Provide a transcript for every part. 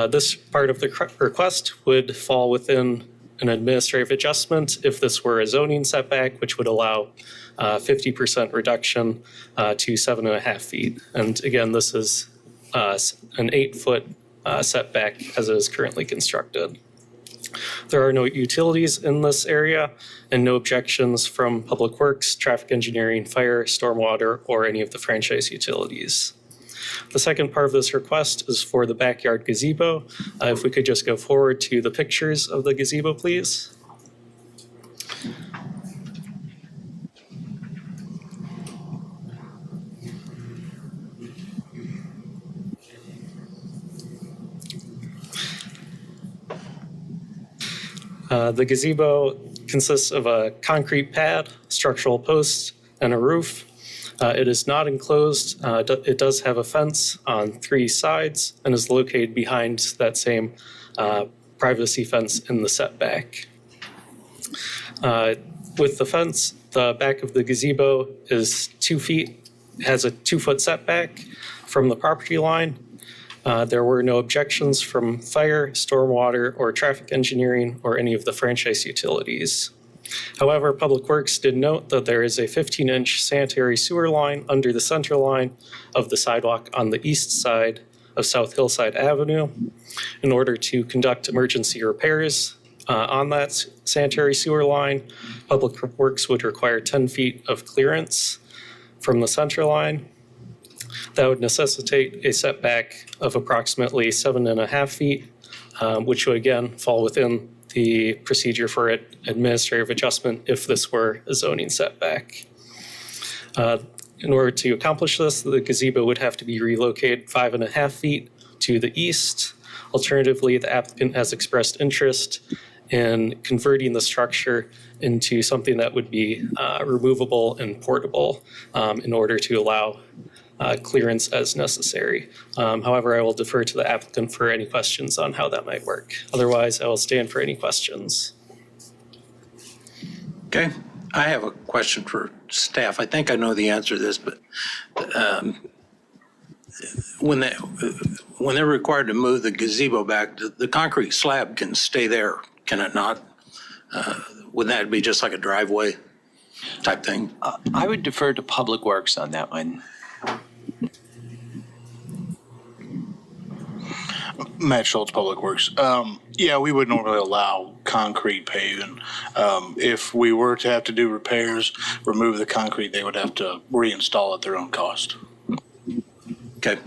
This part of the request would fall within an administrative adjustment if this were a zoning setback, which would allow 50% reduction to 7.5 feet. And again, this is an 8-foot setback as it is currently constructed. There are no utilities in this area and no objections from Public Works, Traffic Engineering, Fire, Stormwater, or any of the franchise utilities. The second part of this request is for the backyard gazebo. If we could just go forward to the pictures of the gazebo, please. The gazebo consists of a concrete pad, structural posts, and a roof. It is not enclosed. It does have a fence on 3 sides and is located behind that same privacy fence in the setback. With the fence, the back of the gazebo is 2 feet, has a 2-foot setback from the property line. There were no objections from fire, stormwater, or traffic engineering, or any of the franchise utilities. However, Public Works did note that there is a 15-inch sanitary sewer line under the center line of the sidewalk on the east side of South Hillside Avenue. In order to conduct emergency repairs on that sanitary sewer line, Public Works would require 10 feet of clearance from the center line. That would necessitate a setback of approximately 7.5 feet, which would again fall within the procedure for administrative adjustment if this were a zoning setback. In order to accomplish this, the gazebo would have to be relocated 5.5 feet to the east. Alternatively, the applicant has expressed interest in converting the structure into something that would be removable and portable in order to allow clearance as necessary. However, I will defer to the applicant for any questions on how that might work. Otherwise, I will stand for any questions. Okay, I have a question for staff. I think I know the answer to this, but when they're required to move the gazebo back, the concrete slab can stay there, can it not? Wouldn't that be just like a driveway type thing? I would defer to Public Works on that one. Matt Schultz, Public Works. Yeah, we would normally allow concrete paving. If we were to have to do repairs, remove the concrete, they would have to reinstall at their own cost. Okay.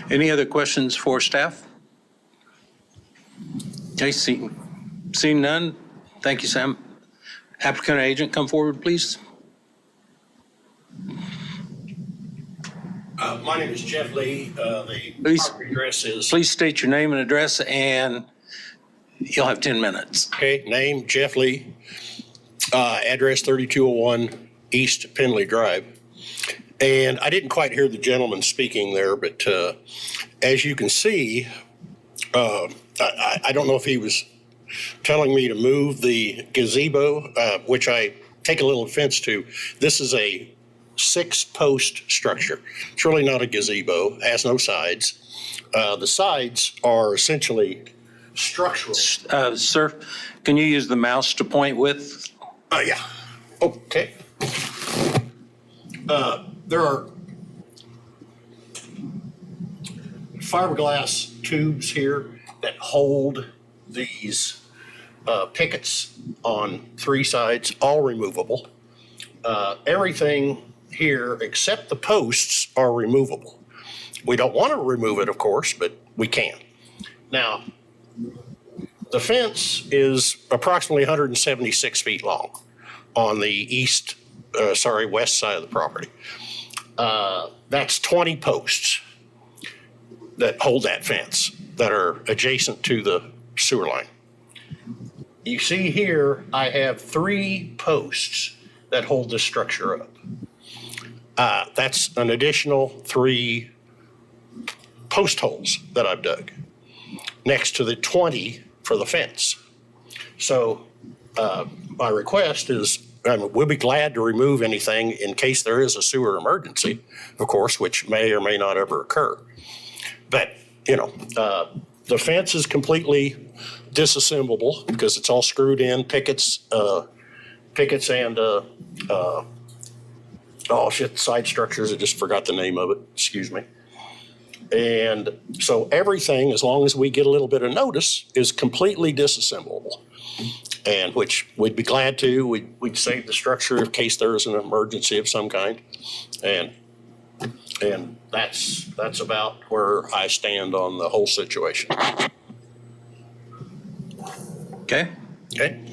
Any other questions for staff? Okay, seeing none. Thank you, Sam. Applicant or agent, come forward, please. My name is Jeff Lee. The property address is... Please state your name and address, and you'll have 10 minutes. Okay, name Jeff Lee. Address 3201 East Penley Drive. And I didn't quite hear the gentleman speaking there, but as you can see, I don't know if he was telling me to move the gazebo, which I take a little offense to. This is a 6-post structure. It's really not a gazebo, it has no sides. The sides are essentially structural. Sir, can you use the mouse to point with? Yeah. Okay. There are fiberglass tubes here that hold these pickets on 3 sides, all removable. Everything here except the posts are removable. We don't want to remove it, of course, but we can. Now, the fence is approximately 176 feet long on the west side of the property. That's 20 posts that hold that fence that are adjacent to the sewer line. You see here, I have 3 posts that hold this structure up. That's an additional 3 post holes that I've dug next to the 20 for the fence. So my request is, we'll be glad to remove anything in case there is a sewer emergency, of course, which may or may not ever occur. But, the fence is completely disassemblable because it's all screwed in, pickets and, side structures. I just forgot the name of it. Excuse me. And so everything, as long as we get a little bit of notice, is completely disassemblable. And which we'd be glad to. We'd save the structure in case there is an emergency of some kind. And that's about where I stand on the whole situation. Okay. Okay.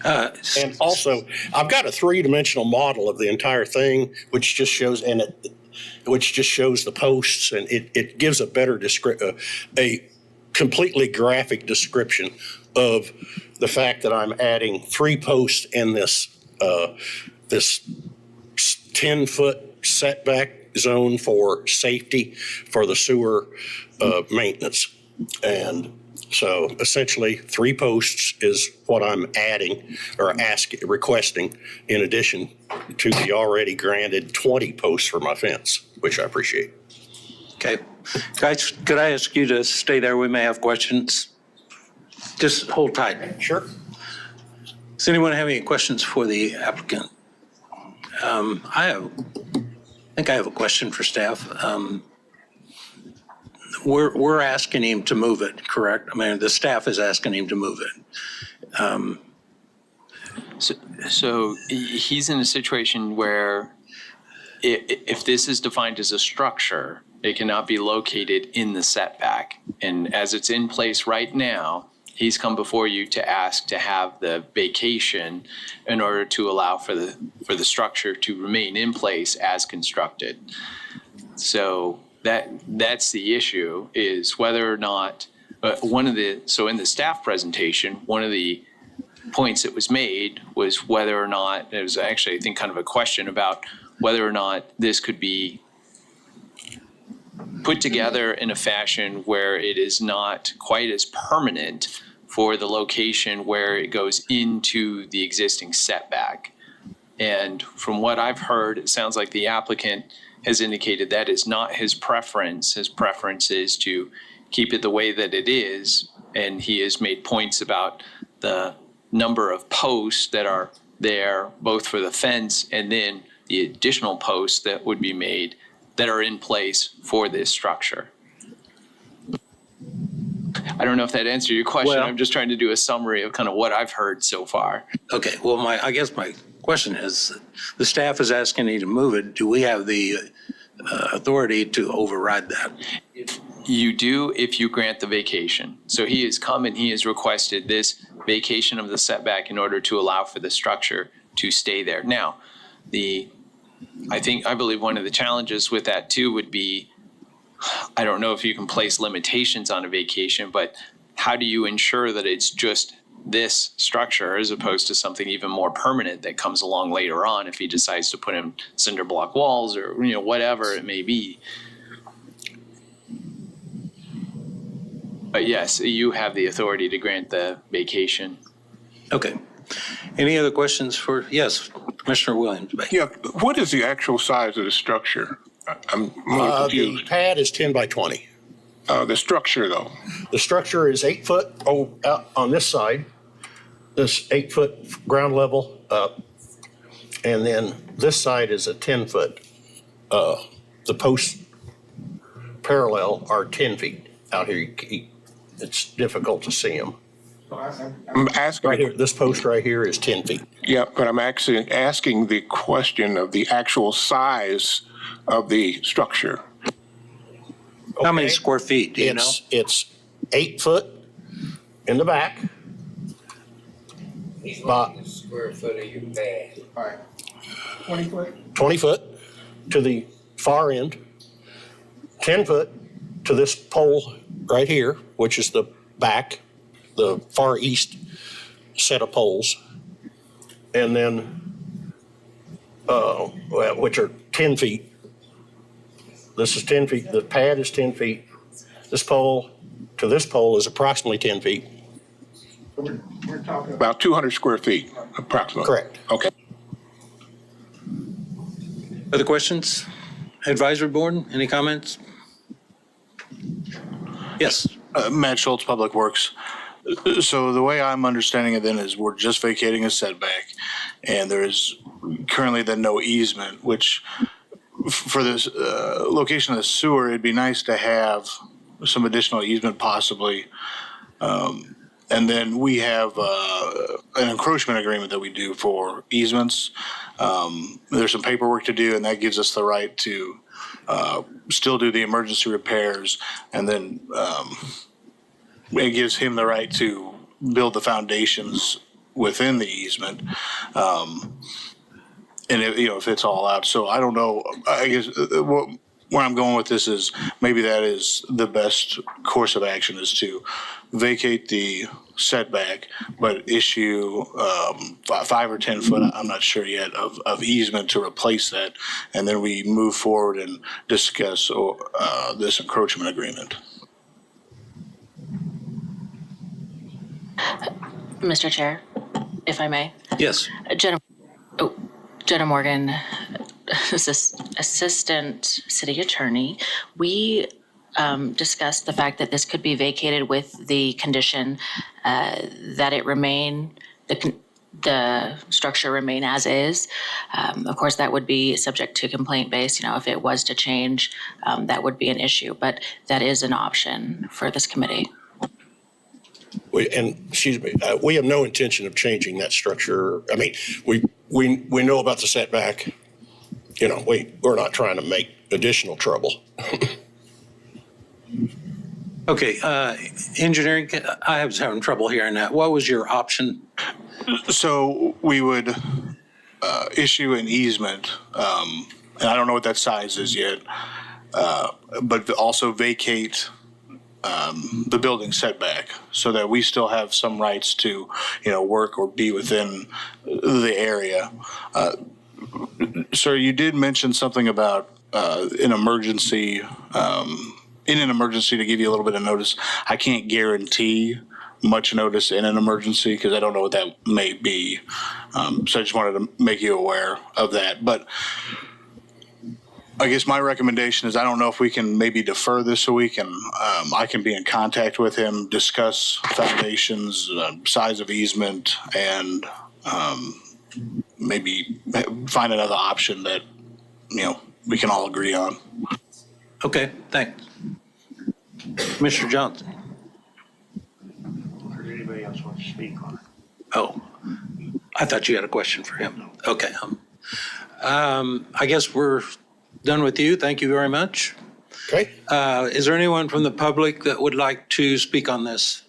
And also, I've got a three-dimensional model of the entire thing, which just shows the posts, and it gives a better a completely graphic description of the fact that I'm adding 3 posts in this 10-foot setback zone for safety for the sewer maintenance. And so essentially 3 posts is what I'm adding or requesting in addition to the already granted 20 posts for my fence, which I appreciate. Okay. Guys, could I ask you to stay there? We may have questions. Just hold tight. Sure. Does anyone have any questions for the applicant? I think I have a question for staff. We're asking him to move it, correct? I mean, the staff is asking him to move it. So he's in a situation where if this is defined as a structure, it cannot be located in the setback. And as it's in place right now, he's come before you to ask to have the vacation in order to allow for the structure to remain in place as constructed. So that's the issue, is whether or not so in the staff presentation, one of the points that was made was whether or not, it was actually, I think, kind of a question about whether or not this could be put together in a fashion where it is not quite as permanent for the location where it goes into the existing setback. And from what I've heard, it sounds like the applicant has indicated that is not his preference. His preference is to keep it the way that it is. And he has made points about the number of posts that are there, both for the fence and then the additional posts that would be made that are in place for this structure. I don't know if that answered your question. Well, I'm just trying to do a summary of kind of what I've heard so far. Okay, well, I guess my question is, the staff is asking you to move it. Do we have the authority to override that? You do if you grant the vacation. So he has come and he has requested this vacation of the setback in order to allow for the structure to stay there. Now, I believe one of the challenges with that too would be, I don't know if you can place limitations on a vacation, but how do you ensure that it's just this structure as opposed to something even more permanent that comes along later on if he decides to put in cinder block walls or whatever it may be? But yes, you have the authority to grant the vacation. Okay. Any other questions for, yes, Commissioner Williams? Yeah, what is the actual size of the structure? I'm more The confused. pad is 10 by 20. The structure, though. The structure is 8 foot out on this side, this 8 foot ground level up. And then this side is a 10 foot. The posts parallel are 10 feet out here. It's difficult to see them. I'm asking. Right here, this post right here is 10 feet. Yeah, but I'm actually asking the question of the actual size of the structure. How many Okay. square feet, do you know? It's 8 foot in the back. He's looking at square foot of your pad. All right. 20 foot? 20 foot to the far end, 10 foot to this pole right here, which is the back, the far east set of poles, and then, which are 10 feet. This is 10 feet, the pad is 10 feet. This pole to this pole is approximately 10 feet. We're talking about About 200 square feet, approximately. Correct. Okay. Other questions? Advisory board, any comments? Yes. Matt Schultz, Public Works. So the way I'm understanding it then is we're just vacating a setback, and there is currently then no easement, which for this location of the sewer, it'd be nice to have some additional easement possibly. And then we have an encroachment agreement that we do for easements. There's some paperwork to do, and that gives us the right to still do the emergency repairs, and then it gives him the right to build the foundations within the easement. And if it's all out. So I don't know, I guess where I'm going with this is maybe that is the best course of action, is to vacate the setback, but issue 5 or 10 foot, I'm not sure yet, of easement to replace that. And then we move forward and discuss this encroachment agreement. Mr. Chair, if I may. Yes. Jenna Morgan, Assistant City Attorney. We discussed the fact that this could be vacated with the condition that it remain, the structure remain as is. Of course, that would be subject to complaint based. If it was to change, that would be an issue, but that is an option for this committee. Excuse me, we have no intention of changing that structure. I mean, we know about the setback. We're not trying to make additional trouble. Okay, engineering, I was having trouble hearing that. What was your option? So we would issue an easement, and I don't know what that size is yet, but also vacate the building setback so that we still have some rights to, work or be within the area. Sir, you did mention something about an emergency, in an emergency to give you a little bit of notice. I can't guarantee much notice in an emergency because I don't know what that may be. So I just wanted to make you aware of that. But I guess my recommendation is I don't know if we can maybe defer this a week, and I can be in contact with him, discuss foundations, size of easement, and maybe find another option that, we can all agree on. Okay, thanks. Commissioner Johnson. Or anybody else wants to speak on it? Oh, I thought you had a question for him. Okay. I guess we're done with you. Thank you very much. Okay. Is there anyone from the public that would like to speak on this?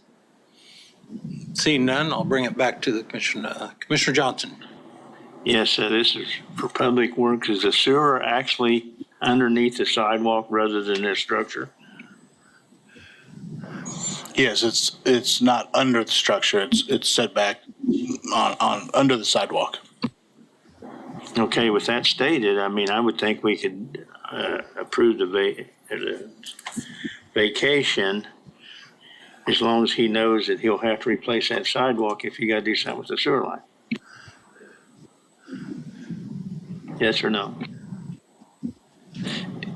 Seeing none, I'll bring it back to the commissioner. Commissioner Johnson. Yes, this is for Public Works. Is the sewer actually underneath the sidewalk rather than their structure? Yes, it's not under the structure. It's set back on under the sidewalk. Okay, with that stated, I would think we could approve the vacation as long as he knows that he'll have to replace that sidewalk if you got to do something with the sewer line. Yes or no?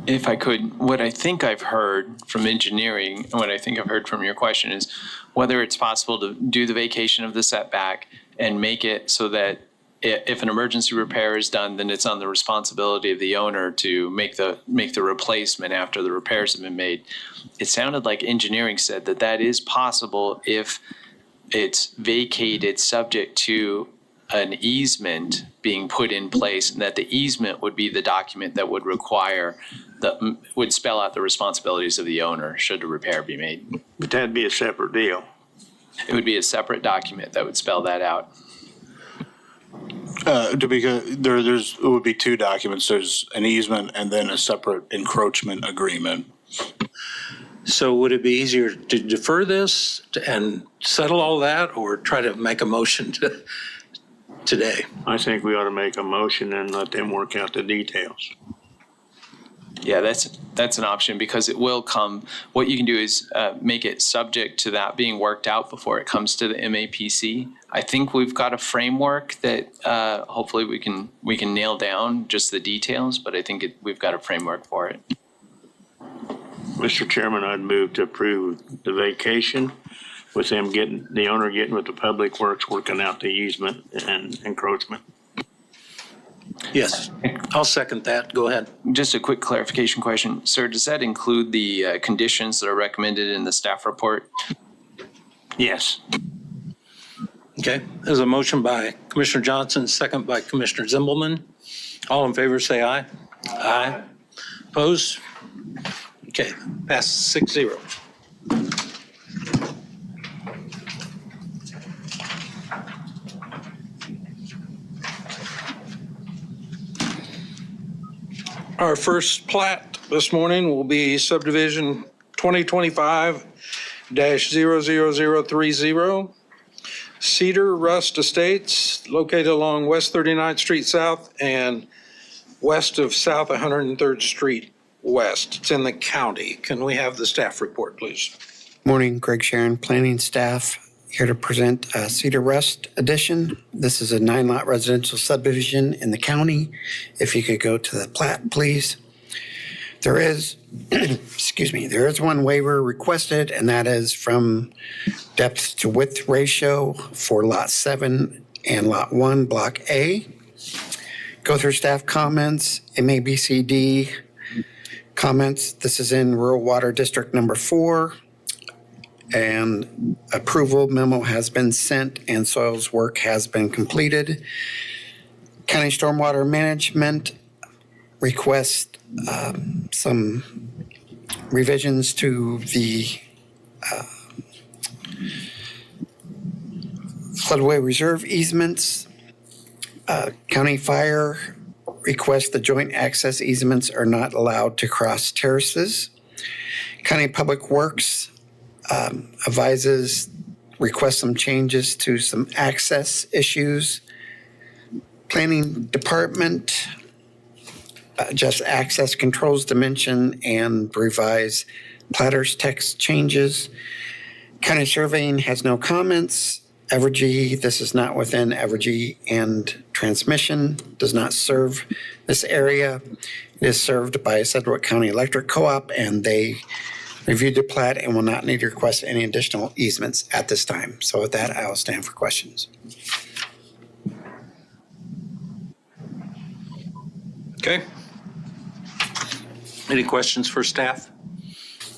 If I could, what I think I've heard from engineering, and what I think I've heard from your question is whether it's possible to do the vacation of the setback and make it so that if an emergency repair is done, then it's on the responsibility of the owner to make the replacement after the repairs have been made. It sounded like engineering said that that is possible if it's vacated subject to an easement being put in place, and that the easement would be the document that would would spell out the responsibilities of the owner should a repair be made. But that'd be a separate deal. It would be a separate document that would spell that out. It would be two documents. There's an easement and then a separate encroachment agreement. So would it be easier to defer this and settle all that, or try to make a motion today? I think we ought to make a motion and let them work out the details. Yeah, that's an option because it will come. What you can do is make it subject to that being worked out before it comes to the MAPC. I think we've got a framework that hopefully we can nail down just the details, but I think we've got a framework for it. Mr. Chairman, I'd move to approve the vacation with the owner getting with the Public Works, working out the easement and encroachment. Yes, I'll second that. Go ahead. Just a quick clarification question. Sir, does that include the conditions that are recommended in the staff report? Yes. Okay, there's a motion by Commissioner Johnson, second by Commissioner Zimbelman. All in favor, say aye. Aye. Opposed? Okay, passes 6-0. Our first plat this morning will be subdivision 2025-00030. Cedar Rust Estates, located along West 39th Street South and west of South 103rd Street West. It's in the county. Can we have the staff report, please? Morning, Greg Sharon, planning staff, here to present Cedar Rust Edition. This is a 9-lot residential subdivision in the county. If you could go to the plat, please. There is, there is one waiver requested, and that is from depth to width ratio for Lot 7 and Lot 1, Block A. Go through staff comments, MABCD comments. This is in Rural Water District Number 4. And approval memo has been sent and soils work has been completed. County Stormwater Management requests some revisions to the floodway reserve easements. County Fire requests the joint access easements are not allowed to cross terraces. County Public Works requests some changes to some access issues. Planning Department adjust access controls dimension and revise platters text changes. County Surveying has no comments. Evergy, this is not within Evergy, and transmission does not serve this area. It is served by Sedgwick County Electric Co-op, and they reviewed the plat and will not need to request any additional easements at this time. So with that, I will stand for questions. Okay. Any questions for staff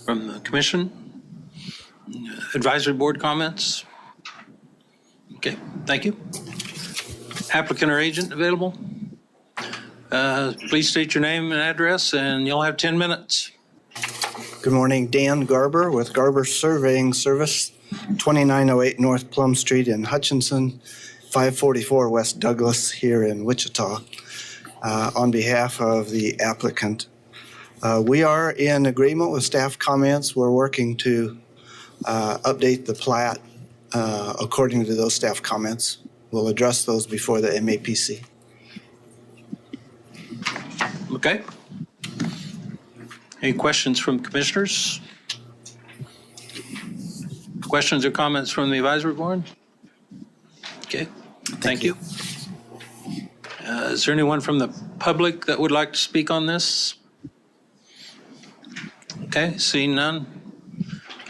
from the commission? Advisory board comments? Okay, thank you. Applicant or agent available? Please state your name and address, and you'll have 10 minutes. Good morning, Dan Garber with Garber Surveying Service, 2908 North Plum Street in Hutchinson, 544 West Douglas here in Wichita. On behalf of the applicant, we are in agreement with staff comments. We're working to update the plat according to those staff comments. We'll address those before the MAPC. Okay. Any questions from commissioners? Questions or comments from the advisory board? Okay, thank you. Is there anyone from the public that would like to speak on this? Okay, seeing none,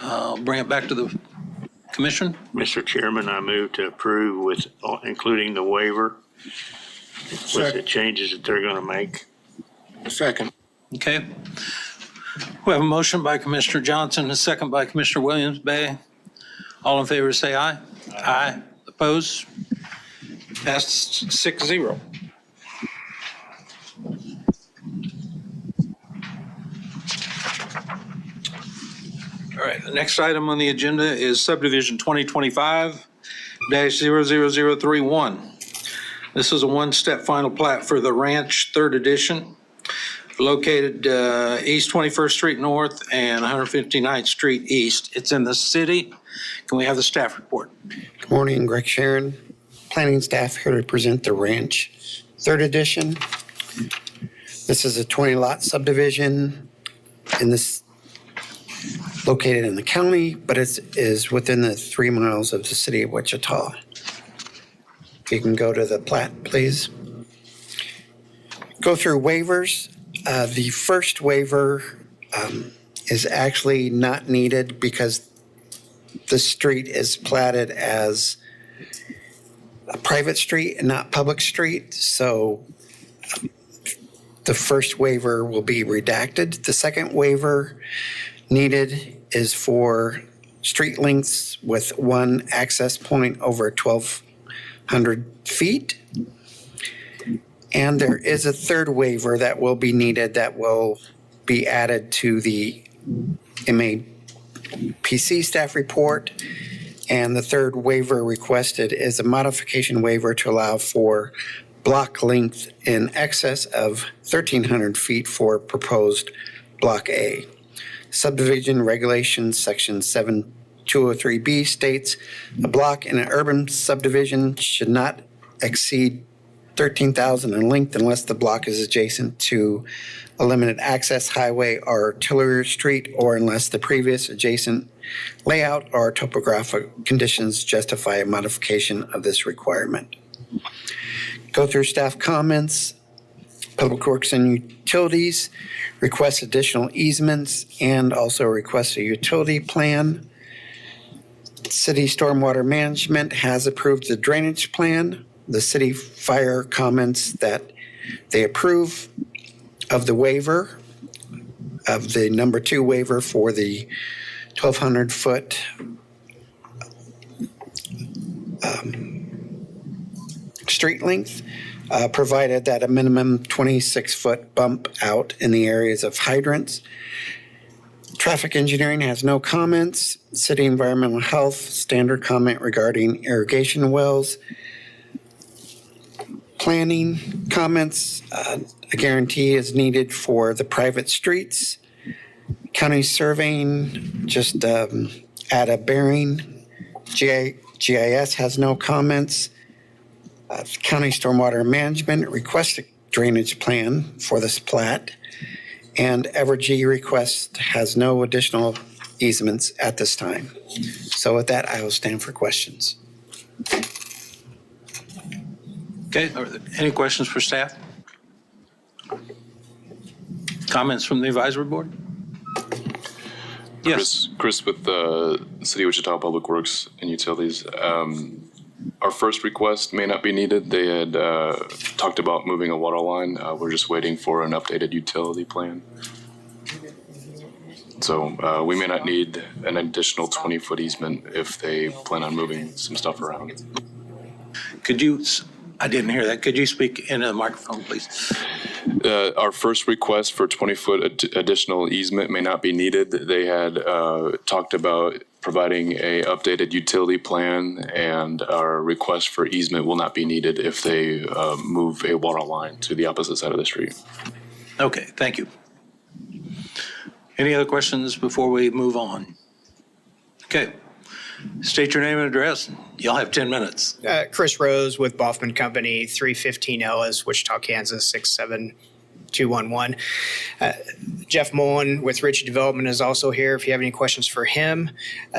I'll bring it back to the commission. Mr. Chairman, I move to approve with, including the waiver with the changes that they're going to make. Second. Okay. We have a motion by Commissioner Johnson, a second by Commissioner Williams Bay. All in favor say aye. Aye. Opposed? Passed 6-0. All right, the next item on the agenda is subdivision 2025-00031. This is a one-step final plat for the Ranch 3rd Edition, located East 21st Street North and 159th Street East. It's in the city. Can we have the staff report? Good morning, Greg Sharon, planning staff here to present the Ranch 3rd Edition. This is a 20-lot subdivision in this located in the county, but it is within the 3 miles of the city of Wichita. If you can go to the plat, please. Go through waivers. The first waiver is actually not needed because the street is platted as a private street and not public street. So the first waiver will be redacted. The second waiver needed is for street lengths with one access point over 1,200 feet. And there is a third waiver that will be needed that will be added to the MAPC staff report. And the third waiver requested is a modification waiver to allow for block length in excess of 1,300 feet for proposed Block A. Subdivision Regulations Section 7203B states a block in an urban subdivision should not exceed 13,000 in length unless the block is adjacent to a limited access highway or artillery street, or unless the previous adjacent layout or topographic conditions justify a modification of this requirement. Go through staff comments. Public Works and Utilities request additional easements and also request a utility plan. City Stormwater Management has approved the drainage plan. The city fire comments that they approve of the waiver, of the number 2 waiver for the 1,200 foot street length, provided that a minimum 26 foot bump out in the areas of hydrants. Traffic engineering has no comments. City environmental health, standard comment regarding irrigation wells. Planning comments, a guarantee is needed for the private streets. County surveying, just add a bearing. GIS has no comments. County Stormwater Management requests a drainage plan for this plat. And Evergy request has no additional easements at this time. So with that, I will stand for questions. Okay, are there any questions for staff? Comments from the advisory board? Yes. Chris with the City of Wichita Public Works and Utilities. Our first request may not be needed. They had talked about moving a water line. We're just waiting for an updated utility plan. So we may not need an additional 20-foot easement if they plan on moving some stuff around. Could you, I didn't hear that. Could you speak into the microphone, please? Our first request for 20-foot additional easement may not be needed. They had talked about providing a updated utility plan, and our request for easement will not be needed if they move a water line to the opposite side of the street. Okay, thank you. Any other questions before we move on? Okay. State your name and address. Y'all have 10 minutes. Chris Rose with Boffman Company, 315 Ellis, Wichita, Kansas, 67211. Jeff Mullen with Ritchie Development is also here if you have any questions for him.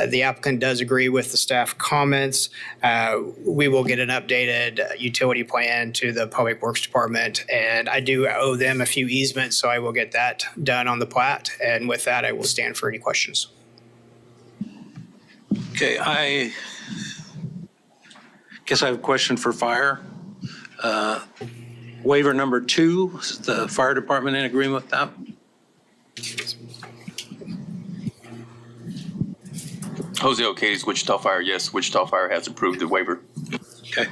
The applicant does agree with the staff comments. We will get an updated utility plan to the Public Works Department, and I do owe them a few easements, so I will get that done on the plat. And with that, I will stand for any questions. Okay, I guess I have a question for fire. Waiver number 2, is the fire department in agreement with that? Jose O'Kays, Wichita Fire, yes, Wichita Fire has approved the waiver. Okay.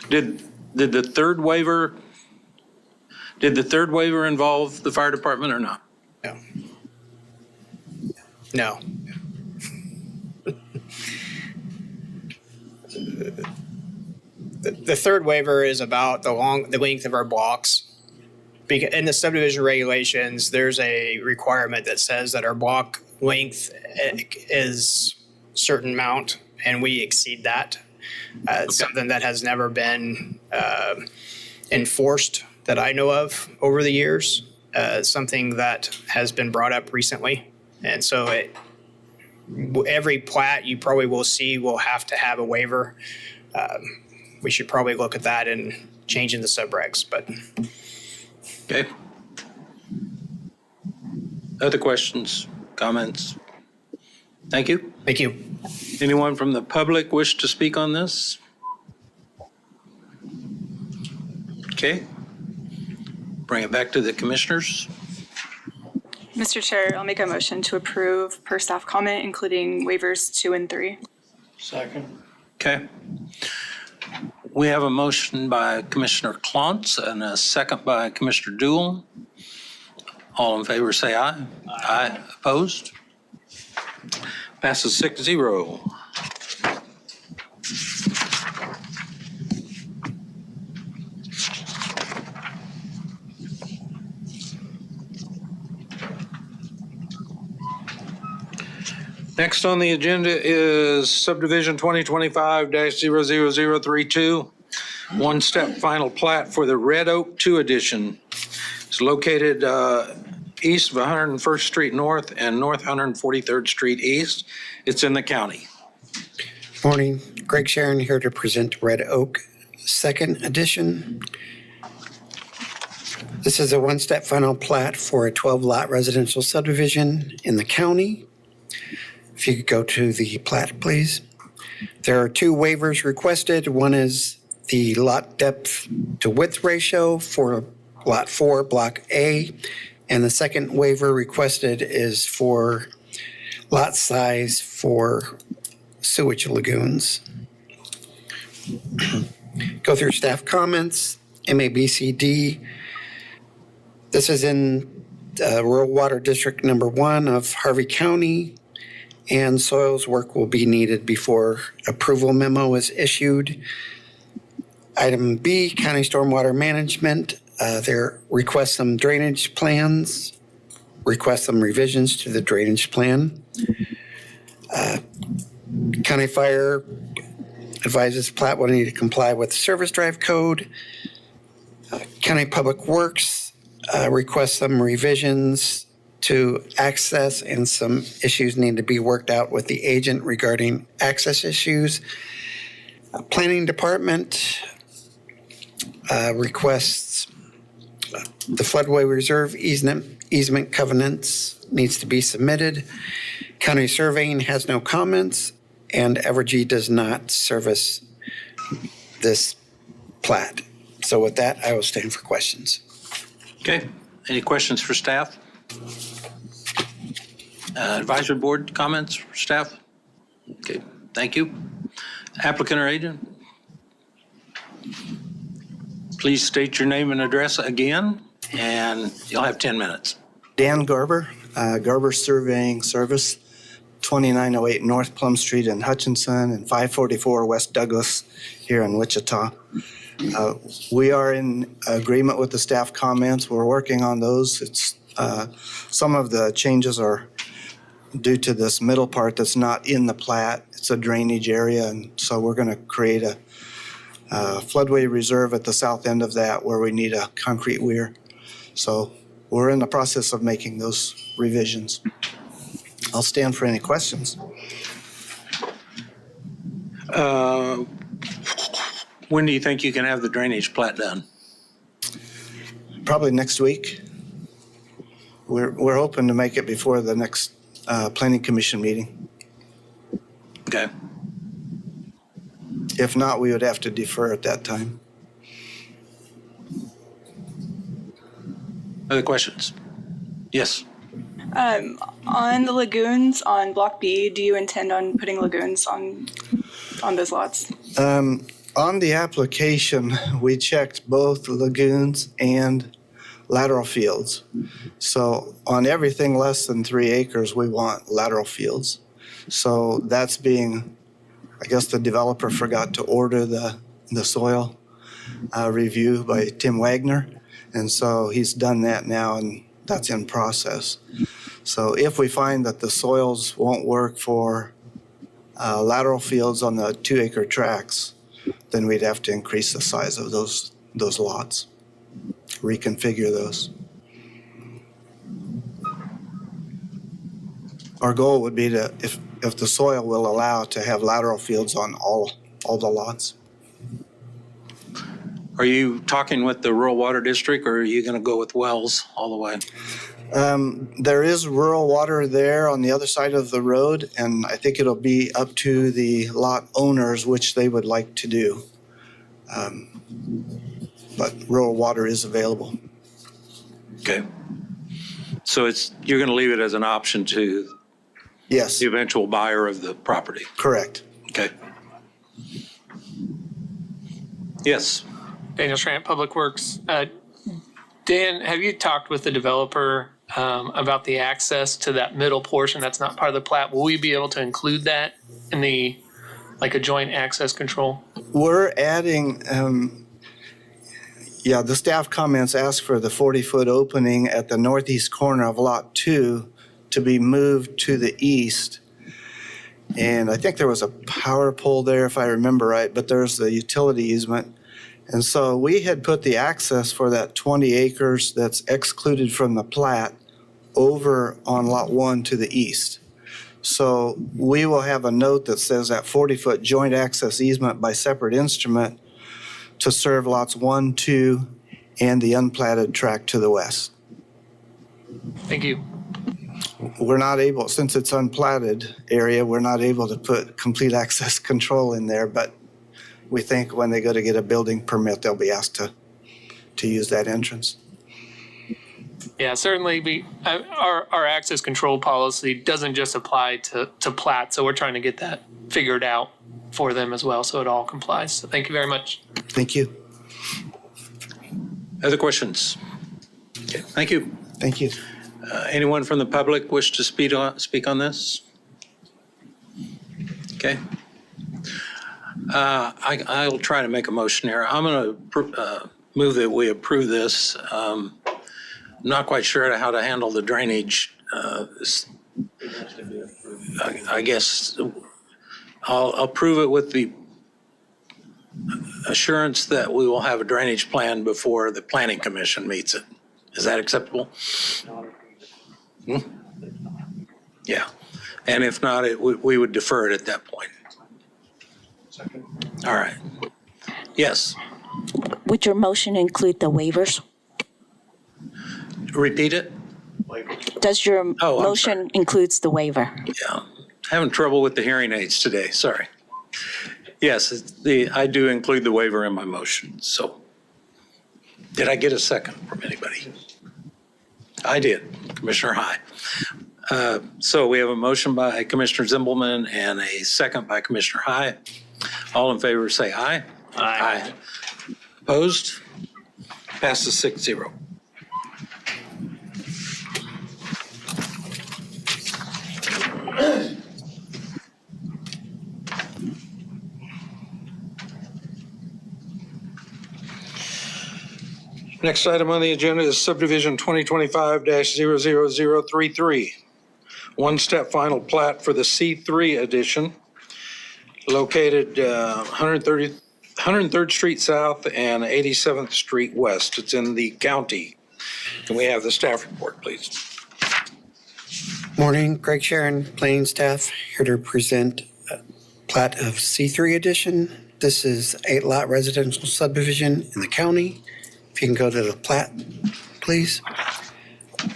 Did the third waiver involve the fire department or not? No. No. The third waiver is about the length of our blocks. In the subdivision regulations, there's a requirement that says that our block length is a certain amount, and we exceed that. It's something that has never been enforced that I know of over the years. Something that has been brought up recently, and so every plat you probably will see will have to have a waiver. We should probably look at that and changing the subregs, but. Okay. Other questions, Comments? Thank you. Thank you. Anyone from the public wish to speak on this? Okay. Bring it back to the commissioners. Mr. Chair, I'll make a motion to approve per staff comment, including waivers 2 and 3. Second. Okay. We have a motion by Commissioner Klontz and a second by Commissioner Dool. All in favor say aye. Aye. Opposed? Passes 6-0. Next on the agenda is Subdivision 2025-00032, one-step final plat for the Red Oak 2 Edition. It's located east of 101st Street North and North 143rd Street East. It's in the county. Morning, Greg Sharon here to present Red Oak 2nd Edition. This is a one-step final plat for a 12-lot residential subdivision in the county. If you could go to the plat, please. There are 2 waivers requested. One is the lot depth to width ratio for Lot 4, Block A, and the second waiver requested is for lot size for sewage lagoons. Go through staff comments, MABCD. This is in Rural Water District Number 1 of Harvey County, and soils work will be needed before approval memo is issued. Item B, County Stormwater Management. There request some drainage plans, request some revisions to the drainage plan. County Fire advises plat will need to comply with Service Drive Code. County Public Works requests some revisions to access, and some issues need to be worked out with the agent regarding access issues. Planning Department requests the floodway reserve easement covenants needs to be submitted. County Surveying has no comments, and Evergy does not service this plat. So with that, I will stand for questions. Okay. Any questions for staff? Advisory board comments for staff? Okay, thank you. Applicant or agent? Please state your name and address again, and you'll have 10 minutes. Dan Garber, Garber Surveying Service, 2908 North Plum Street in Hutchinson and 544 West Douglas here in Wichita. We are in agreement with the staff comments. We're working on those. It's some of the changes are due to this middle part that's not in the plat. It's a drainage area, and so we're going to create a floodway reserve at the south end of that where we need a concrete weir. So we're in the process of making those revisions. I'll stand for any questions. When do you think you can have the drainage plat done? Probably next week. We're hoping to make it before the next Planning Commission meeting. Okay. If not, we would have to defer at that time. Other questions? Yes. On the lagoons on Block B, do you intend on putting lagoons on those lots? On the application, we checked both lagoons and lateral fields. So on everything less than 3 acres, we want lateral fields. So that's being, I guess the developer forgot to order the soil review by Tim Wagner. And so he's done that now, and that's in process. So if we find that the soils won't work for lateral fields on the 2 acre tracts, then we'd have to increase the size of those lots, reconfigure those. Our goal would be to, if the soil will allow, to have lateral fields on all the lots. Are you talking with the Rural Water District, or are you going to go with wells all the way? There is rural water there on the other side of the road, and I think it'll be up to the lot owners which they would like to do. But rural water is available. Okay. So you're going to leave it as an option to Yes, the eventual buyer of the property? correct. Okay. Yes. Daniel Schrant, Public Works. Dan, have you talked with the developer about the access to that middle portion that's not part of the plat? Will we be able to include that in like a joint access control? We're adding, the staff comments ask for the 40-foot opening at the northeast corner of Lot 2 to be moved to the east. And I think there was a power pole there, if I remember right, but there's the utility easement. And so we had put the access for that 20 acres that's excluded from the plat over on Lot 1 to the east. So we will have a note that says that 40-foot joint access easement by separate instrument to serve lots 1, 2, and the unplatted tract to the west. Thank you. We're not able, since it's unplatted area, we're not able to put complete access control in there, but we think when they go to get a building permit, they'll be asked to use that entrance. Yeah, certainly our access control policy doesn't just apply to plat, so we're trying to get that figured out for them as well, so it all complies. So thank you very much. Thank you. Other questions? Okay, thank you. Thank you. Anyone from the public wish to speak on this? Okay. I'll try to make a motion here. I'm going to move that we approve this. I'm not quite sure how to handle the drainage. I guess I'll approve it with the assurance that we will have a drainage plan before the Planning Commission meets it. Is that acceptable? Yeah. And if not, we would defer it at that point. All right. Yes. Would your motion include the waivers? Repeat it? Does your Oh, motion includes the waiver? Yeah. Having trouble with the hearing aids today. Sorry. Yes, I do include the waiver in my motion. So did I get a second from anybody? I did, Commissioner High. So we have a motion by Commissioner Zimbelman and a second by Commissioner High. All in favor say aye. Aye. Opposed? Passes 6-0. Next item on the agenda is Subdivision 2025-00033. One-step final plat for the C3 addition, located 103rd Street South and 87th Street West. It's in the county. Can we have the staff report, please? Morning, Greg Sharon, planning staff, here to present a plat of C3 addition. This is 8-lot residential subdivision in the county. If you can go to the plat, please.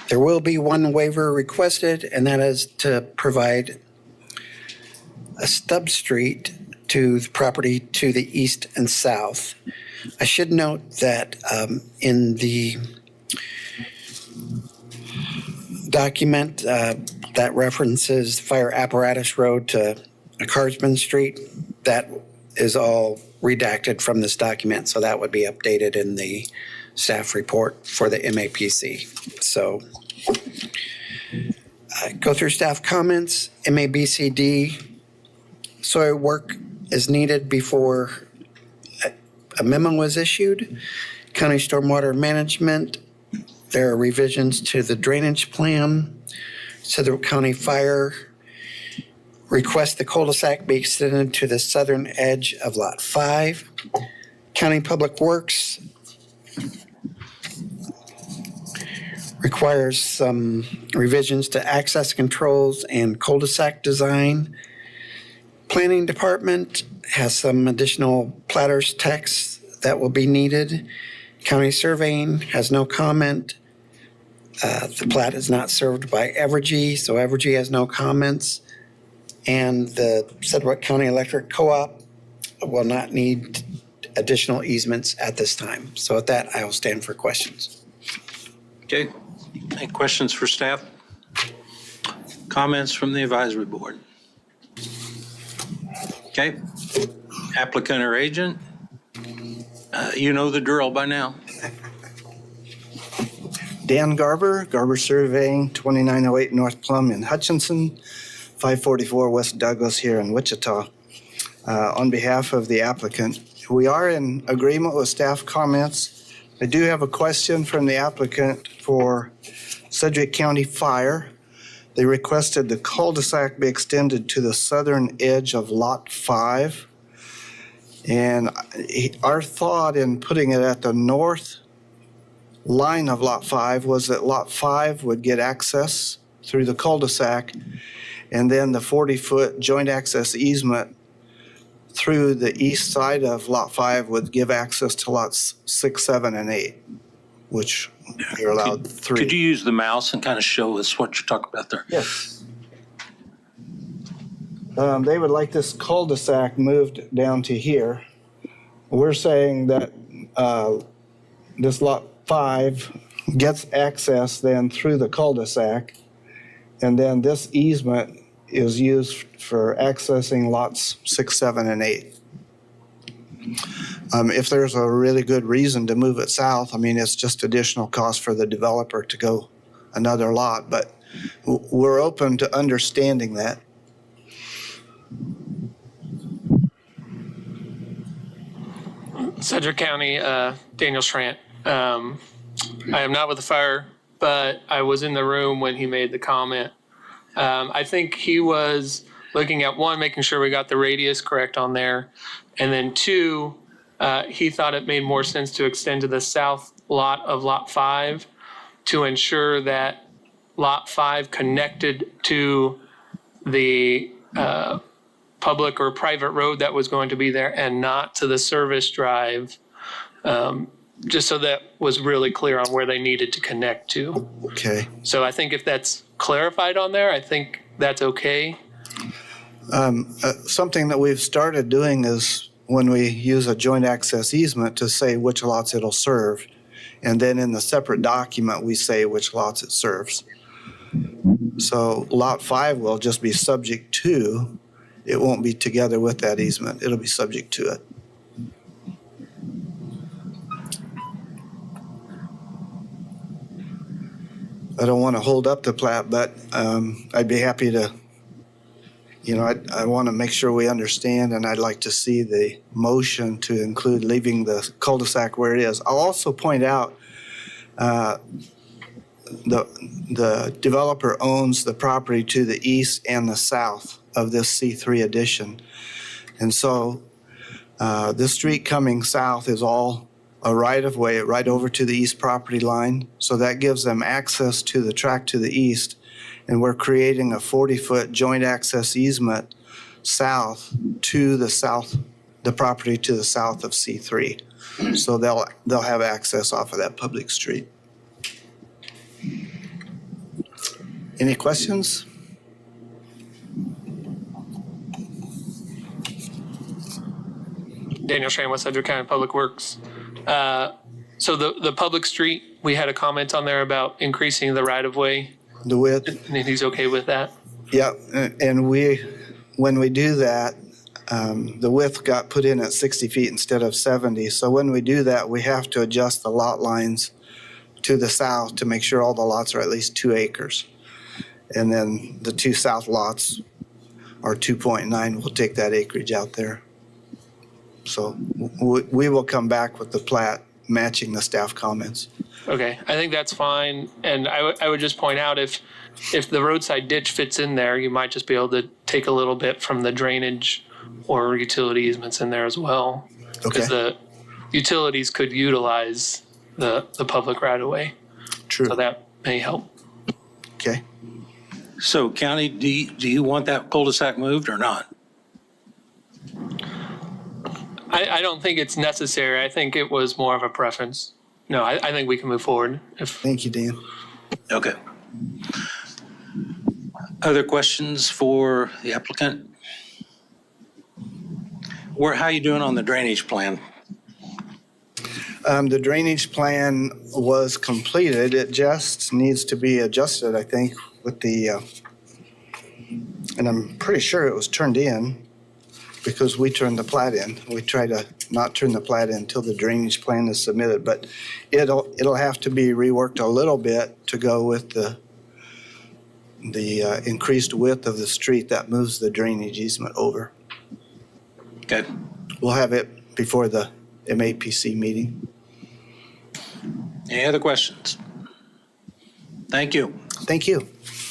There will be one waiver requested, and that is to provide a stub street to the property to the east and south. I should note that in the document that references Fire Apparatus Road to Carsman Street, that is all redacted from this document, so that would be updated in the staff report for the MAPC. So go through staff comments. MABCD, soil work is needed before a memo is issued. County stormwater management, there are revisions to the drainage plan. So the county fire request the cul-de-sac be extended to the southern edge of Lot 5. County Public Works requires some revisions to access controls and cul-de-sac design. Planning Department has some additional platters text that will be needed. County Surveying has no comment. The plat is not served by Evergy, so Evergy has no comments. And the Sedgwick County Electric Co-op will not need additional easements at this time. So with that, I will stand for questions. Okay. Any questions for staff? Comments from the advisory board? Okay. Applicant or agent? You know the drill by now. Dan Garber, Garber Surveying, 2908 North Plum in Hutchinson, 544 West Douglas here in Wichita. On behalf of the applicant, we are in agreement with staff comments. I do have a question from the applicant for Sedgwick County Fire. They requested the cul-de-sac be extended to the southern edge of Lot 5. And our thought in putting it at the north line of Lot 5 was that Lot 5 would get access through the cul-de-sac, and then the 40-foot joint access easement through the east side of Lot 5 would give access to Lots 6, 7, and 8, which you're allowed 3. Could you use the mouse and kind of show us what you're talking about there? Yes. They would like this cul-de-sac moved down to here. We're saying that this Lot 5 gets access then through the cul-de-sac, and then this easement is used for accessing lots 6, 7, and 8. If there's a really good reason to move it south, I mean, it's just additional cost for the developer to go another lot, but we're open to understanding that. Sedgwick County, Daniel Schrant. I am not with the fire, but I was in the room when he made the comment. I think he was looking at, one, making sure we got the radius correct on there, and then two, he thought it made more sense to extend to the south lot of Lot 5 to ensure that Lot 5 connected to the public or private road that was going to be there and not to the service drive, just so that was really clear on where they needed to connect to. Okay. So I think if that's clarified on there, I think that's okay. Something that we've started doing is when we use a joint access easement to say which lots it'll serve, and then in the separate document, we say which lots it serves. So Lot 5 will just be subject to, it won't be together with that easement. It'll be subject to it. I don't want to hold up the plat, but I'd be happy to, I want to make sure we understand, and I'd like to see the motion to include leaving the cul-de-sac where it is. I'll also point out the developer owns the property to the east and the south of this C3 addition. And so this street coming south is all a right-of-way right over to the east property line. So that gives them access to the track to the east. And we're creating a 40-foot joint access easement south to the property to the south of C3. So they'll have access off of that public street. Any questions? Daniel Schrant with Sedgwick County Public Works. So the public street, we had a comment on there about increasing the right-of-way. The width? And he's okay with that? Yeah, and when we do that, the width got put in at 60 feet instead of 70. So when we do that, we have to adjust the lot lines to the south to make sure all the lots are at least 2 acres. And then the 2 south lots are 2.9. We'll take that acreage out there. So we will come back with the plat matching the staff comments. Okay, I think that's fine. And I would just point out if the roadside ditch fits in there, you might just be able to take a little bit from the drainage or utility easements in there as well. Because the utilities could utilize the public right of way. True. So that may help. Okay. So county, do you want that cul-de-sac moved or not? I don't think it's necessary. I think it was more of a preference. No, I think we can move forward. Thank you, Dan. Okay. Other questions for the applicant? How are you doing on the drainage plan? The drainage plan was completed. It just needs to be adjusted, I think, with the, and I'm pretty sure it was turned in because we turned the plat in. We try to not turn the plat in until the drainage plan is submitted, but it'll have to be reworked a little bit to go with the increased width of the street that moves the drainage easement over. Okay. We'll have it before the MAPC meeting. Any other questions? Thank you. Thank you.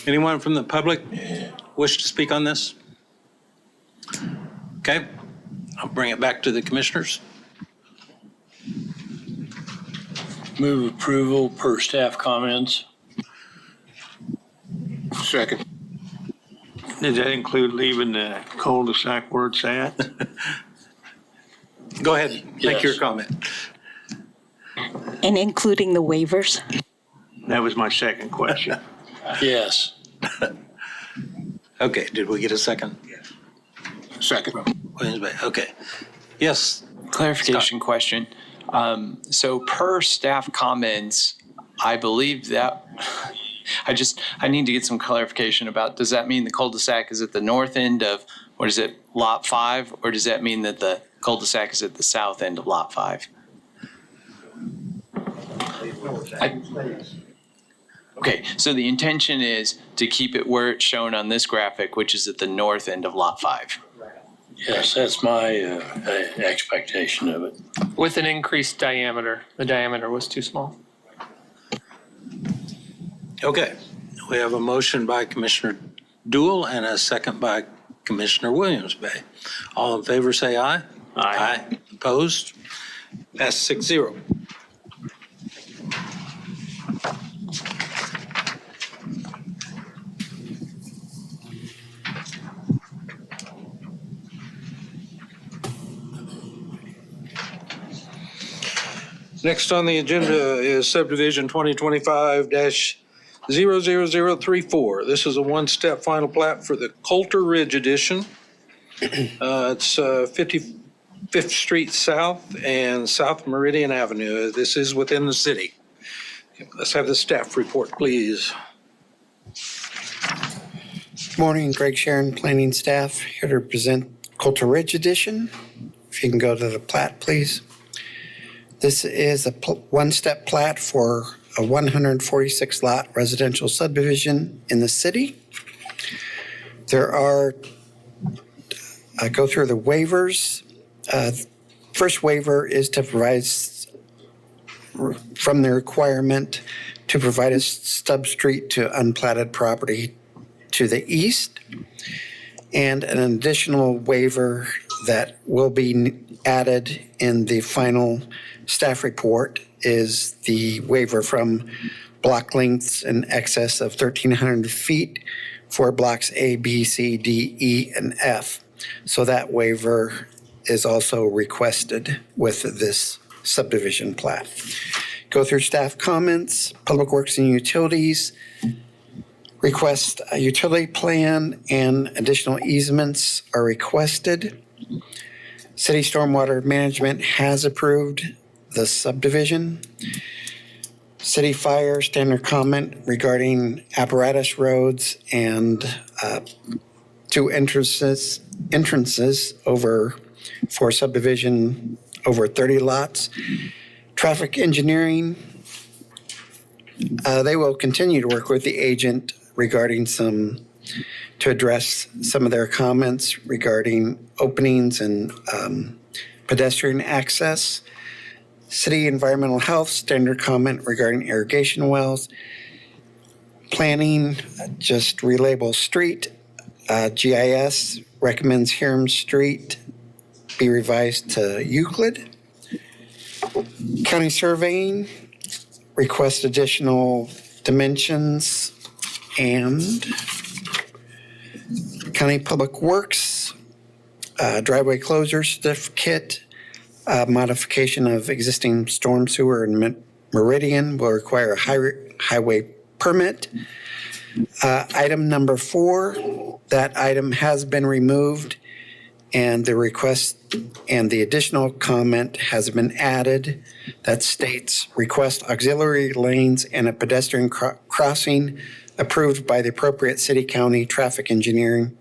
Anyone from the public wish to speak on this? Okay, I'll bring it back to the commissioners. Move approval per staff comments. Second. Does that include leaving the cul-de-sac where it's at? Go ahead, make Yes. your comment. And including the waivers? That was my second question. Yes. Okay, did we get a second? Second. Williams Bay, okay. Yes, Clarification question. So per staff comments, I believe that, I need to get some clarification about, does that mean the cul-de-sac is at the north end of, what is it, lot 5? Or does that mean that the cul-de-sac is at the south end of lot 5? Okay, so the intention is to keep it where it's shown on this graphic, which is at the north end of lot 5. Yes, that's my expectation of it. With an increased diameter. The diameter was too small. okay. We have a motion by Commissioner Dool and a second by Commissioner Williams Bay. All in favor, say aye. Aye. Opposed? Pass 6-0. Next on the agenda is subdivision 2025-00034. This is a one-step final plat for the Coulter Ridge Edition. It's 55th Street South and South Meridian Avenue. This is within the city. Let's have the staff report, please. Morning, Greg Sharon, planning staff, here to present Coulter Ridge Edition. If you can go to the plat, please. This is a one-step plat for a 146-lot residential subdivision in the city. There are, I go through the waivers. First waiver is to provide, from the requirement to provide a stub street to unplatted property to the east, and an additional waiver that will be added in the final staff report is the waiver from block lengths in excess of 1,300 feet for blocks A, B, C, D, E, and F. So that waiver is also requested with this subdivision plat. Go through staff comments, Public Works and Utilities, request a utility plan and additional easements are requested. City Stormwater Management has approved the subdivision. City Fire standard comment regarding apparatus roads and 2 entrances over for subdivision over 30 lots. Traffic engineering, they will continue to work with the agent regarding to address some of their comments regarding openings and pedestrian access. City Environmental Health standard comment regarding irrigation wells. Planning, just relabel street. GIS recommends Hiram Street be revised to Euclid. County Surveying requests additional dimensions, and County Public Works driveway closure certificate. Modification of existing storm sewer and meridian will require a highway permit. Item number 4, that item has been removed, and the request and the additional comment has been added that states request auxiliary lanes and a pedestrian crossing approved by the appropriate city county traffic engineering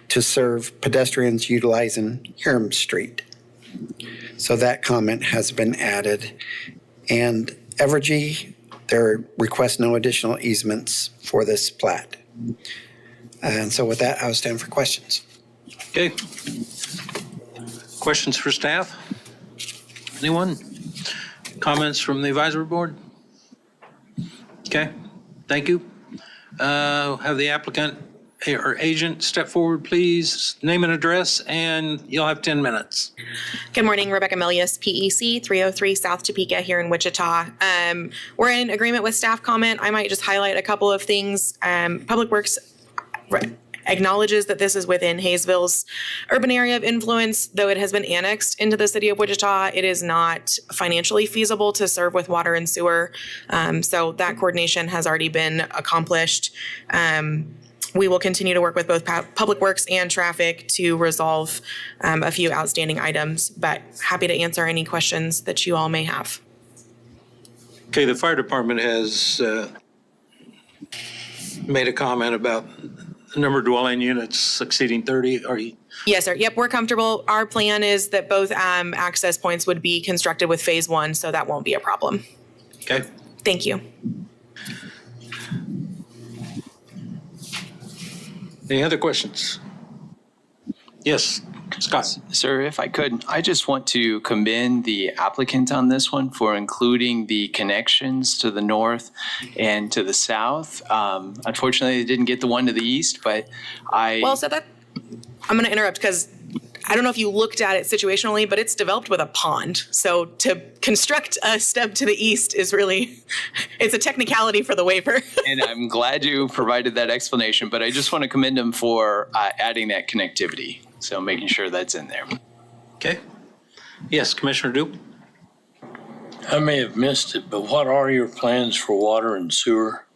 to serve pedestrians utilizing Hiram Street. So that comment has been added. And Evergy, they request no additional easements for this plat. And so with that, I'll stand for questions. Okay. Questions for staff? Anyone? Comments from the advisory board? Okay, thank you. Have the applicant or agent step forward, please. Name and address, and you'll have 10 minutes. Good morning, Rebecca Milius, PEC 303 South Topeka here in Wichita. We're in agreement with staff comment. I might just highlight a couple of things. Public Works acknowledges that this is within Hayesville's urban area of influence. Though it has been annexed into the city of Wichita, it is not financially feasible to serve with water and sewer. So that coordination has already been accomplished. We will continue to work with both Public Works and traffic to resolve a few outstanding items, but happy to answer any questions that you all may have. Okay, the fire department has made a comment about the number of dwelling units exceeding 30. Are you? Yes, sir. Yep, we're comfortable. Our plan is that both access points would be constructed with phase 1, so that won't be a problem. Okay. Thank you. Any other questions? Yes, Scott. Sir, if I could, I just want to commend the applicant on this one for including the connections to the north and to the south. Unfortunately, they didn't get the one to the east, but Well, so that I'm going to interrupt because I don't know if you looked at it situationally, but it's developed with a pond. So to construct a stub to the east is really, it's a technicality for the waiver. And I'm glad you provided that explanation, but I just want to commend them for adding that connectivity. So making sure that's in there. Okay. Yes, Commissioner Duke. I may have missed it, but what are your plans for water and sewer?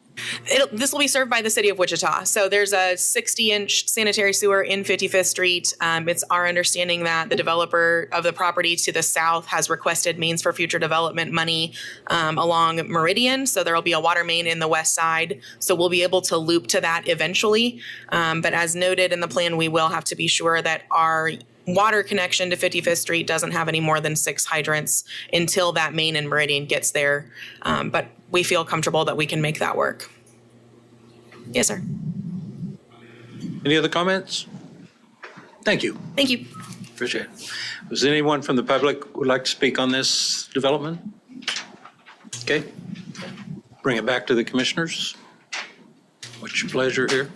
This will be served by the city of Wichita. So there's a 60-inch sanitary sewer in 55th Street. It's our understanding that the developer of the property to the south has requested Means for Future Development money along Meridian. So there will be a water main in the west side. So we'll be able to loop to that eventually. But as noted in the plan, we will have to be sure that our water connection to 55th Street doesn't have any more than 6 hydrants until that main in Meridian gets there. But we feel comfortable that we can make that work. Yes, sir. Any other comments? Thank you. Thank you. Appreciate it. Was anyone from the public would like to speak on this development? Okay. Bring it back to the commissioners. What's your pleasure here?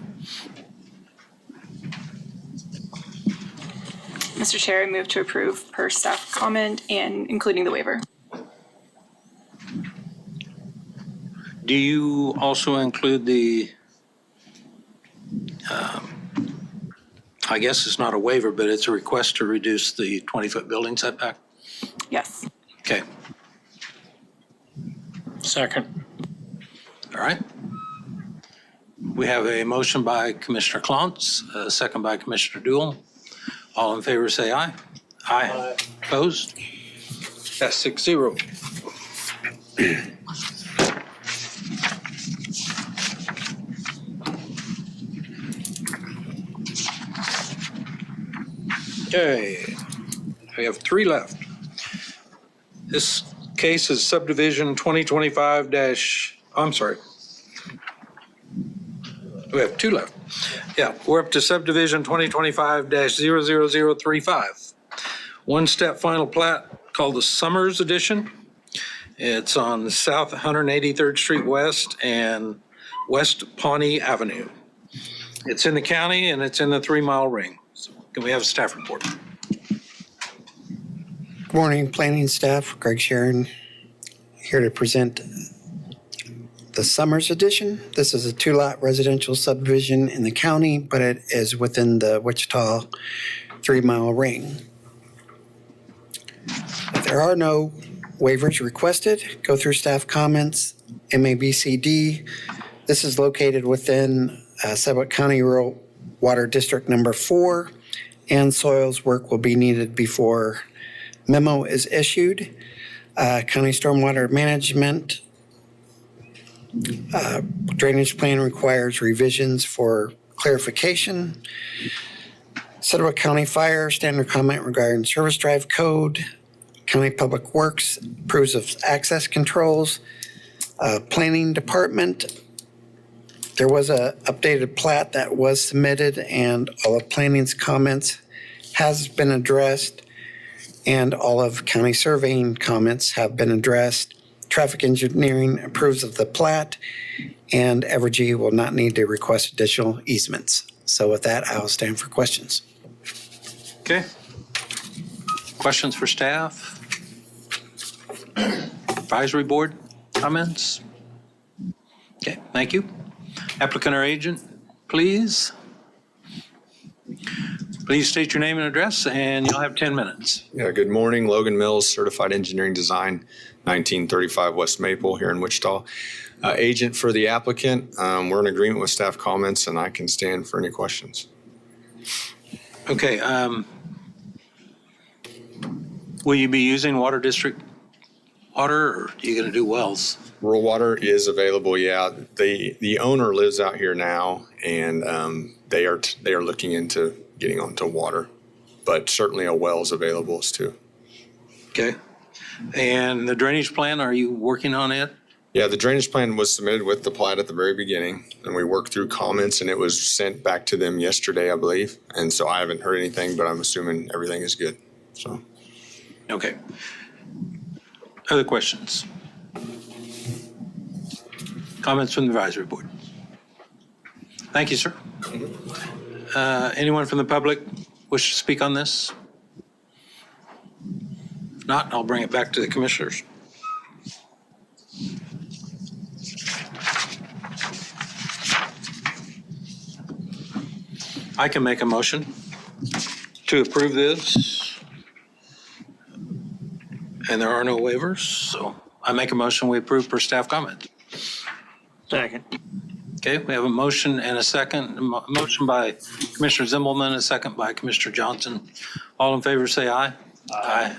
Mr. Chair, I move to approve per staff comment and including the waiver. Do you also include the, I guess it's not a waiver, but it's a request to reduce the 20-foot building setback? Yes. Okay. Second. All right. We have a motion by Commissioner Klontz, a second by Commissioner Duell. All in favor say aye. Aye. Opposed? That's 6-0. Okay, we have 3 left. This case is subdivision 2025 I'm sorry. We have 2 left. Yeah, we're up to subdivision 2025-00035. One-step final plat called the Summers Edition. It's on South 183rd Street West and West Pawnee Avenue. It's in the county and it's in the 3-mile ring. So can we have a staff report? Good morning, planning staff. Greg Sharon here to present the Summers Edition. This is a 2-lot residential subdivision in the county, but it is within the Wichita 3-mile ring. There are no waivers requested. Go through staff comments, MABCD. This is located within Sedgwick County Rural Water District Number 4, and soils work will be needed before memo is issued. County Stormwater Management drainage plan requires revisions for clarification. Sedgwick County Fire standard comment regarding service drive code. County Public Works approves of access controls. Planning Department, there was a updated plat that was submitted, and all of planning's comments has been addressed, and all of county surveying comments have been addressed. Traffic engineering approves of the plat, and Evergy will not need to request additional easements. So with that, I'll stand for questions. Okay. Questions for staff? Advisory board comments? Okay, thank you. Applicant or agent, please. Please state your name and address, and you'll have 10 minutes. Yeah, good morning. Logan Mills, Certified Engineering Design, 1935 West Maple here in Wichita. Agent for the applicant, we're in agreement with staff comments, and I can stand for any questions. Okay. Will you be using water district water, or are you going to do wells? Rural water is available, yeah. The owner lives out here now, and they are looking into getting onto water, but certainly a well is available too. Okay. And the drainage plan, are you working on it? Yeah, the drainage plan was submitted with the plat at the very beginning, and we worked through comments, and it was sent back to them yesterday, I believe. And so I haven't heard anything, but I'm assuming everything is good. So. Okay. Other questions? Comments from the advisory board? Thank you, sir. Anyone from the public wish to speak on this? If not, I'll bring it back to the commissioners. I can make a motion to approve this, and there are no waivers, so I make a motion we approve per staff comment. Second. Okay, we have a motion and a second. Motion by Commissioner Zimmelman, a second by Commissioner Johnson. All in favor say aye. Aye.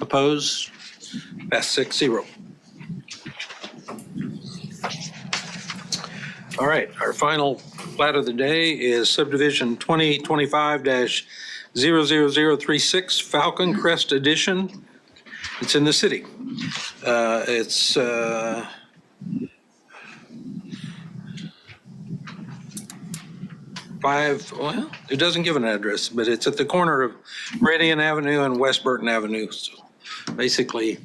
Opposed? Pass 6-0. All right, our final plat of the day is Subdivision 2025-00036 Falcon Crest Edition. It's in the city. It's well, it doesn't give an address, but it's at the corner of Radian Avenue and West Burton Avenue. So basically,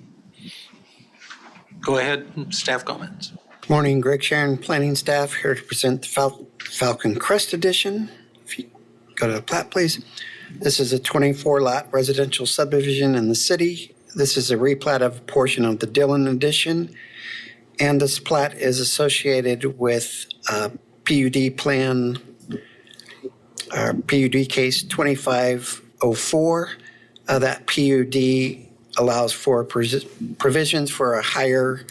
go ahead, staff comments. Morning, Greg Sharon, planning staff, here to present the Falcon Crest Edition. If you go to the plat, please. This is a 24-lot residential subdivision in the city. This is a replat of a portion of the Dillon Edition, and this plat is associated with PUD plan, PUD case 2504. That PUD allows for provisions for a higher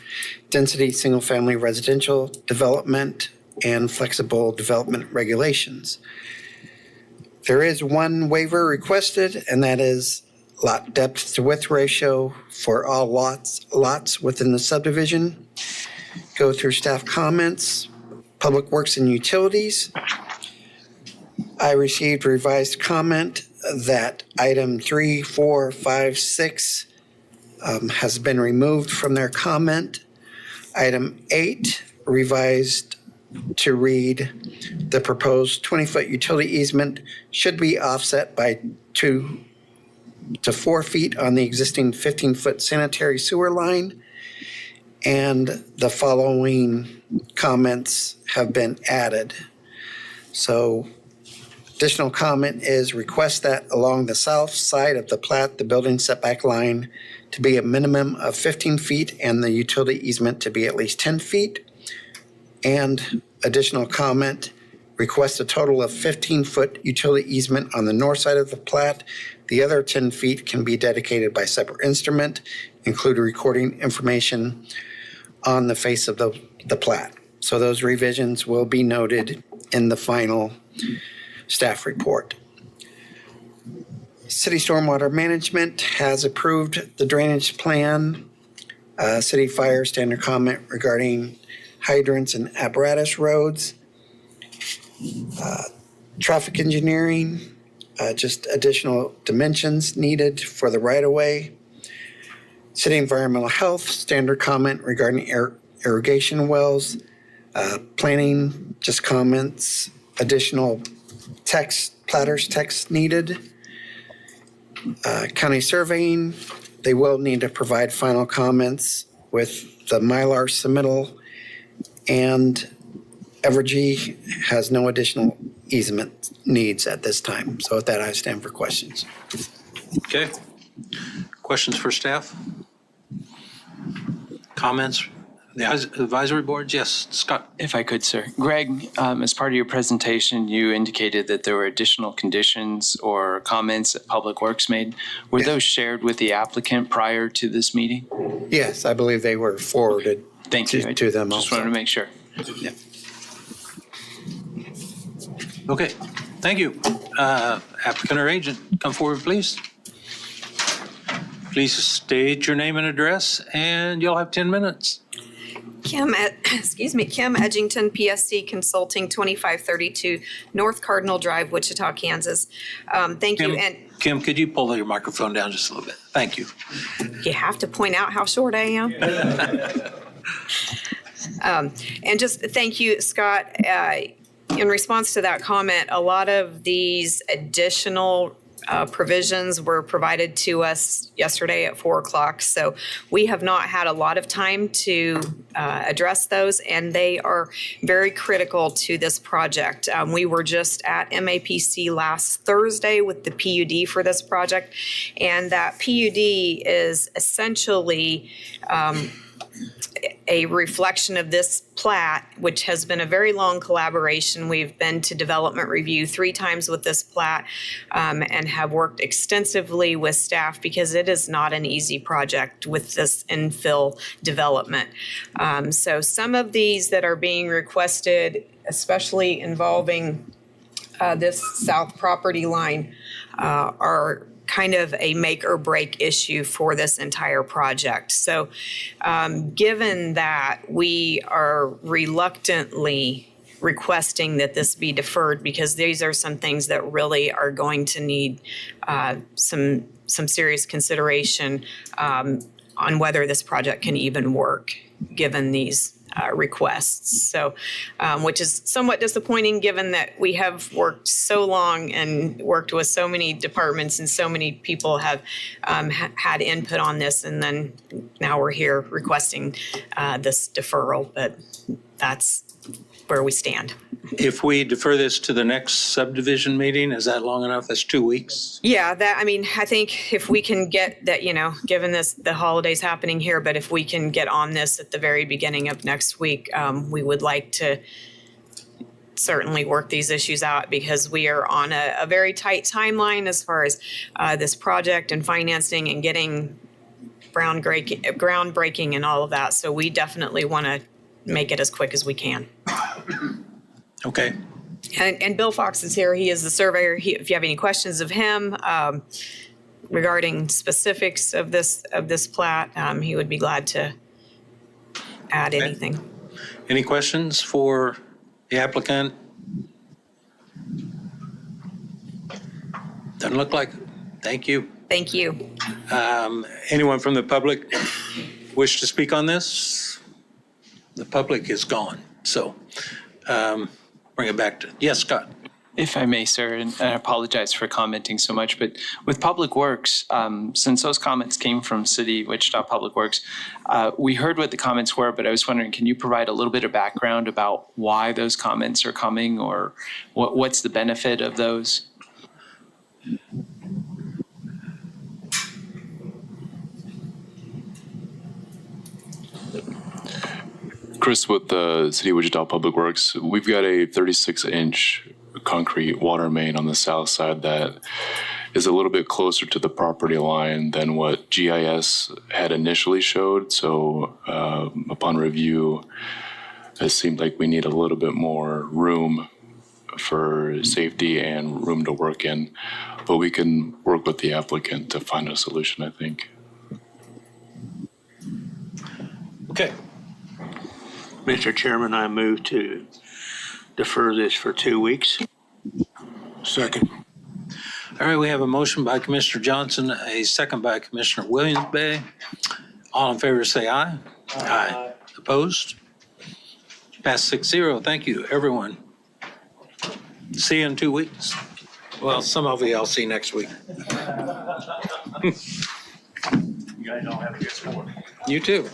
density single-family residential development and flexible development regulations. There is one waiver requested, and that is lot depth to width ratio for all lots within the subdivision. Go through staff comments, Public Works and Utilities. I received revised comment that item 3, 4, 5, 6 has been removed from their comment. Item 8 revised to read, the proposed 20-foot utility easement should be offset by 2 to 4 feet on the existing 15-foot sanitary sewer line. And the following comments have been added. So additional comment is request that along the south side of the plat, the building setback line to be a minimum of 15 feet and the utility easement to be at least 10 feet. And additional comment, request a total of 15-foot utility easement on the north side of the plat. The other 10 feet can be dedicated by separate instrument, include recording information on the face of the plat. So those revisions will be noted in the final staff report. City Stormwater Management has approved the drainage plan. City Fire standard comment regarding hydrants and apparatus roads. Traffic engineering, just additional dimensions needed for the right-of-way. City Environmental Health standard comment regarding irrigation wells. Planning, just comments, additional text, platters text needed. County surveying, they will need to provide final comments with the Mylar submittal, and Evergy has no additional easement needs at this time. So with that, I stand for questions. Okay. Questions for staff? Comments? The advisory boards? Yes, Scott. If I could, sir. Greg, as part of your presentation, you indicated that there were additional conditions or comments that Public Works made. Were those shared with the applicant prior to this meeting? Yes, I believe they were forwarded Thank you. to them Just also. wanted to make sure. Yeah. Okay, thank you. Applicant or agent, come forward, please. Please state your name and address, and you'll have 10 minutes. Kim Edgington, PSC Consulting, 2532 North Cardinal Drive, Wichita, Kansas. Thank you. And Kim, could you pull your microphone down just a little bit? Thank you. you have to point out how short I am. And just thank you, Scott. In response to that comment, a lot of these additional provisions were provided to us yesterday at 4 o'clock. So we have not had a lot of time to address those, and they are very critical to this project. We were just at MAPC last Thursday with the PUD for this project, and that PUD is essentially a reflection of this plat, which has been a very long collaboration. We've been to development review 3 times with this plat and have worked extensively with staff because it is not an easy project with this infill development. So some of these that are being requested, especially involving this south property line, are kind of a make or break issue for this entire project. So given that, we are reluctantly requesting that this be deferred because these are some things that really are going to need some serious consideration on whether this project can even work given these requests. So, which is somewhat disappointing given that we have worked so long and worked with so many departments and so many people have had input on this, and then now we're here requesting this deferral, but that's where we stand. If we defer this to the next subdivision meeting, is that long enough? That's 2 weeks? Yeah, I think if we can get that, given the holidays happening here, but if we can get on this at the very beginning of next week, we would like to certainly work these issues out because we are on a very tight timeline as far as this project and financing and getting groundbreaking and all of that. So we definitely want to make it as quick as we can. Okay. And Bill Fox is here. He is the surveyor. If you have any questions of him regarding specifics of this plat, he would be glad to add anything. Any questions for the applicant? Doesn't look like it. Thank you. Thank you. Anyone from the public wish to speak on this? The public is gone. So bring it back to, yes, Scott. If I may, sir, and I apologize for commenting so much, but with Public Works, since those comments came from City Wichita Public Works, we heard what the comments were, but I was wondering, can you provide a little bit of background about why those comments are coming, or what's the benefit of those? Chris, with the City of Wichita Public Works, we've got a 36-inch concrete water main on the south side that is a little bit closer to the property line than what GIS had initially showed. So upon review, it seemed like we need a little bit more room for safety and room to work in. But we can work with the applicant to find a solution, I think. Okay. Mr. Chairman, I move to defer this for 2 weeks. Second. All right, we have a motion by Commissioner Johnson, a second by Commissioner Williams Bay. All in favor say aye. Aye. Opposed? Passed 6-0. Thank you, everyone. See you in 2 weeks. Well, some of you I'll see next week. You guys all have a good sport. You too.